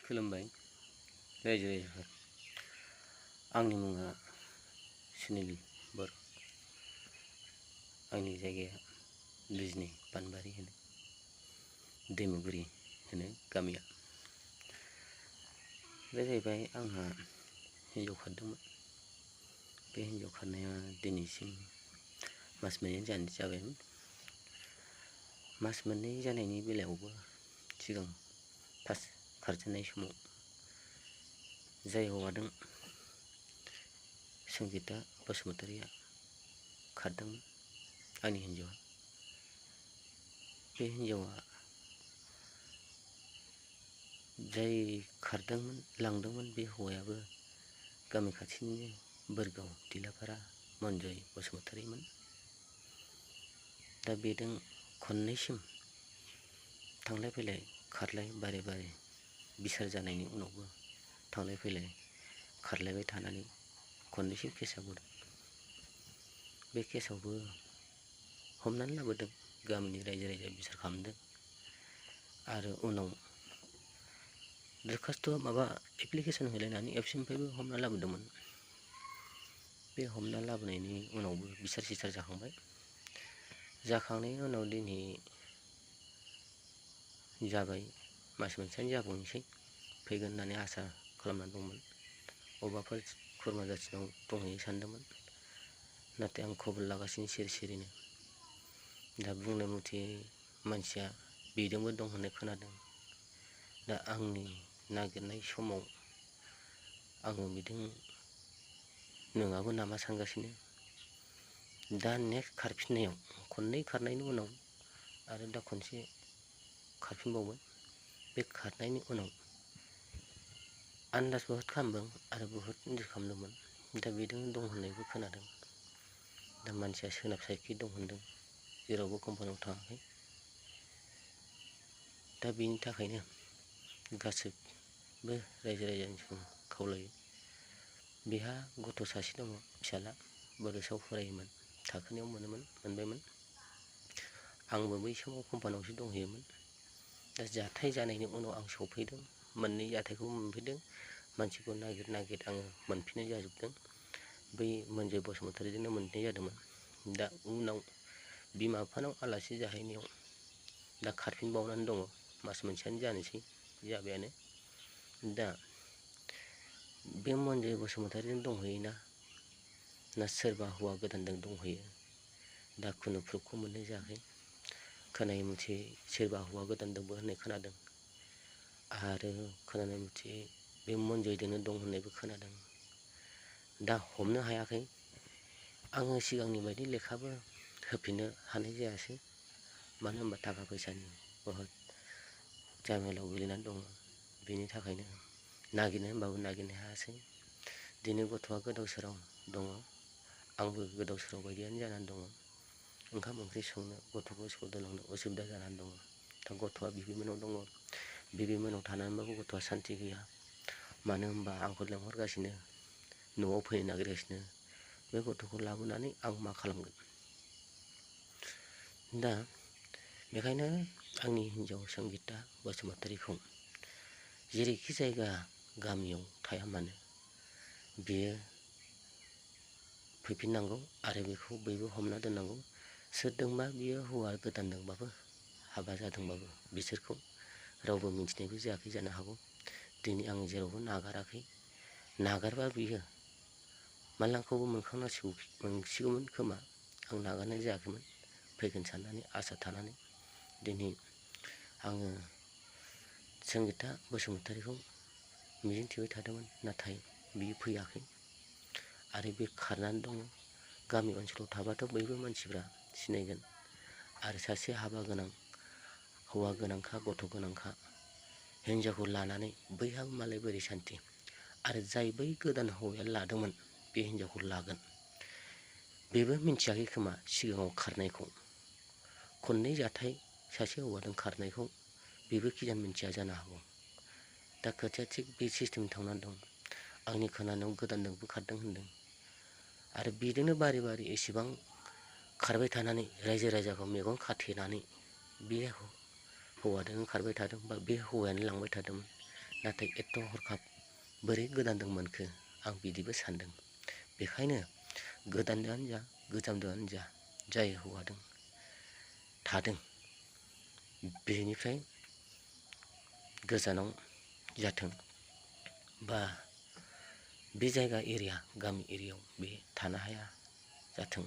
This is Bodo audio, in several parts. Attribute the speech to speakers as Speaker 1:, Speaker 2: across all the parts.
Speaker 1: खुलुमबाय रायजो राजाफोर। आंनि मुङा सुनिल बर'। आंनि जायगाया बिजनी पानबारि होनो, दैमुगुरि होनो गामिया। बे जाहैबाय आंहा हिनजाव खारदोंमोन। बे हिनजाव खारनाया दिनैसिम मास मोननै जाबायमोन। मास मोननै जानायनि बेलायावबो सिगां फार्स्ट खारजेननाय समाव जाय हौवाजों संगिता बसुमतारिया खारदोंमोन, आंनि हिन्जावा, बे हिन्जावा जाय खारदोंमोन लांदोंमोन बे हौवायाबो गामि खाथिनिनो बोरगाव दिलाफारा मनजय बसुमतारिमोन। दा बेजों खननैसिम थांलाय फैलाय खारलाय बारे बारे बिसार जानायनि उनावबो थांलाय फैलाय खारलायबाय थानानै खननैसिम केसआ गदों। बे केसआवबो हमनानै लाबोदों, गामिनि रायजो राजा बिसार खालामदों आरो उनाव दरखास्त' एप्लिकेसन होलायनानै एबसुनिफ्रायबो हमना लाबोदोंमोन। बे हमना लाबोनायनि उनावबो बिसार सिसार जाखांबाय। जाखांनायनि उनाव दिनै जाबाय, मास मोनसेयानो जाबावनोसै, फैगोन होननानै आसा खालामनानै दंमोन। अबावबाफोर खुरमा जाथिनाव दंहैयो सानदोंमोन, नाथाय आं खबर लागासिनो सिरिनो। दा बुंनाय मथे मानसिया बेजोंबो दं होननाय खोनादों। दा आंनि नागिरनाय समाव आङो बिदों नङाबो नामा सानगासिनो। दा नेक्स्ट खारफिननायाव खननै खारनायनि उनाव आरो दा खनसे खारफिनबावबाय। बे खारनायनि उनाव आन्दाज बहुद खालामदों आरो बहुद इन्जय खालामदोंमोन। दा बेजों दं होननायबो खोनादों। दा मानसिया सोनाब साइडखि दं होनदों, जेरावबो कम्पानियाव थाङाखै। दा बेनि थाखायनो गासैबो रायजो राजानिसिम खावलायो। बेहा गथ' सासे दङ, फिसाला, बड'सायाव फरायोमोन, थाखोनैयाव मोनबायमोन। आंबो बै समाव कम्पानियावसो दंहैयोमोन। दा जाथाय जानायनि उनाव आं सफैदों, मोननै जाथायखौबो मोनफैदों। मानसिखौ नागिर आङो मोनफिननाय जाजोबदों। बै मनजय बसुमतारिजोंनो मोनफिननाय जादोंमोन। दा उनाव बिमा बिफानाव आलासि जाहैनायाव दा खारफिनबावनानै दङ। मास मोनसेयानो जानोसै, जाबायानो। दा बे मनजय बसुमतारिजों दंहैयोना ना सोरबा हौवा गोदानजों दंहैयो, दा खुनु प्रुफखौ मोननाय जायाखै। खोनानाय मथे सोरबा हौवा गोदानजोंबो होननाय खोनादों आरो खोनानाय मथे बे मनजयजोंनो दं होननायबो खोनादों। दा हमनो हायाखै। आङो सिगांनि बायदि लेखाबो होफिननो हानाय जायासै। मानो होनबा थाखा फैसानि बहुद जामेलायाव गोलैनानै दङ। बेनि थाखायनो नागिरनो होनबाबो नागिरनो हायासै। दिनै गथ'आ गोदाव सोराव दङ, आंबो गोदाव सोराव बायदियानो जानानै दङ। ओंखाम ओंख्रि संनो, गथ'खौ स्कुल दोनलांनो उसुबिदा जानानै दङ। दा गथ'आ बिबैमोननाव दङ। बिबैमोननाव थानानैबाबो गथ'आ सान्थि गैया। मानो होनबा आंखौ लेंहरगासिनो, न'आव फैनो नागिरगासिनो। बे गथ'खौ लाबोनानै आं मा खालामगोन? दा बेखायनो आंनि हिन्जाव संगिता बसुमतारिखौ जेरैखि जायगा गामियाव थाया मानो बियो फैफिननांगौ आरो बेखौ बयबो हमना दोननांगौ। सोरजोंबा बियो हौवा गोदानजोंबाबो हाबा जादोंबाबो बिसोरखौ रावबो मिन्थिनायबो जायाखै जानो हागौ। दिनै आं जेरावबो नागाराखै। नागारबा बियो मालांखौबो मोनसिगौमोन खोमा। आं नागारनाय जायाखैमोन, फैगोन साननानै आसा थानानै। दिनै आङो संगिता बसुमतारिखौ मिजिंथिबाय थादोंमोन, नाथाय बियो फैयाखै आरो बे खारनानै दङ। गामि ओनसोलाव थाबाथ' बयबो मानसिफ्रा सिनायगोन आरो सासे हाबा गोनां, हौवा गोनांखा, गथ' गोनांखा हिन्जावखौ लानानै बैहाबो मालाय बोरै सान्थि। आरो जाय बै गोदान हौवाया लादोंमोन बे हिन्जावखौ लागोन, बेबो मिन्थियाखै खोमा सिगाङाव खारनायखौ। खननै जाथाय सासे हौवाजों खारनायखौ बेबो खिजान मिन्थिया जानो हागौ। दा खोथाया थिग बे सिस्टेम थांनानै दं। आंनि खोनानायाव गोदानजोंबो खारदों होनदों आरो बेजोंनो बारे बारे एसेबां खारबाय थानानै रायजो राजाखौ मेगन खाथेनानै बे हौवाजों खारबाय थादों, बा बे हौवायानो लांबाय थादोंमोन। नाथाय एथ' हरखाब बोरै गोदानदों मोनखो आं बिदिबो सानदों। बेखायनो गोदानदोआनो जा गोजामदोआनो जा जाय हौवादों थादों बेनिफ्राय गोजानाव जाथों बा बे जायगा एरिया गामि एरियायाव बे थानो हाया जाथों।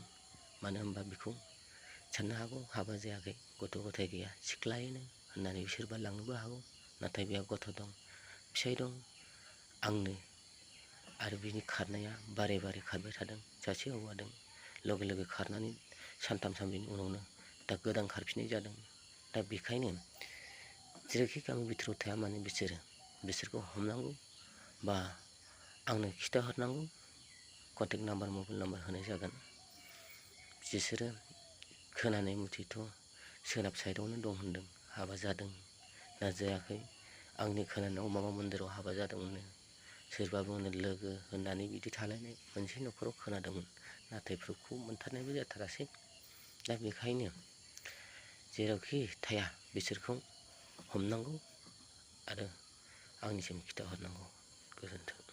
Speaker 1: मानो होनबा बेखौ साननो हागौ हाबा जायाखै गथ' गथाय गैया सिख्लायैनो होननानै बिसोरबा लांनोबो हागौ। नाथाय बेहा गथ' दं फिसाइ दं आंनो आरो बिनि खारनाया बारे बारे खारबाय थादों। सासे हौवादों लगे लगे खारनानै सानथाम सानब्रैनि उनावनो दा गोदान खारफिननाय जादों। दा बेखायनो जेरैखि गामि बिथोराव थाया मानो बिसोरखौ हमनांगौ बा आंनो खिथाहरनांगौ। कन्टेक्ट नाम्बार मबाइल नाम्बार होनाय जागोन। बिसोरो खोनानाय मथेथ' सोनाब साइडआवनो दं होनदों हाबा जादों ना जायाखै। आंनि खोनानायाव माबा मन्दिराव हाबा जादोंमोननो सोरबा बुंनो लोगो होननानै बिदि थालायनाय मोनसे न'खराव खोनादोंमोन। नाथाय प्रुफखौ मोनथारनायबो जाथारासै। दा बेखायनो जेरावखि थाया बिसोरखौ हमनांगौ आरो आंनिसिम खिथाहरनांगौ। गोजोन्थों।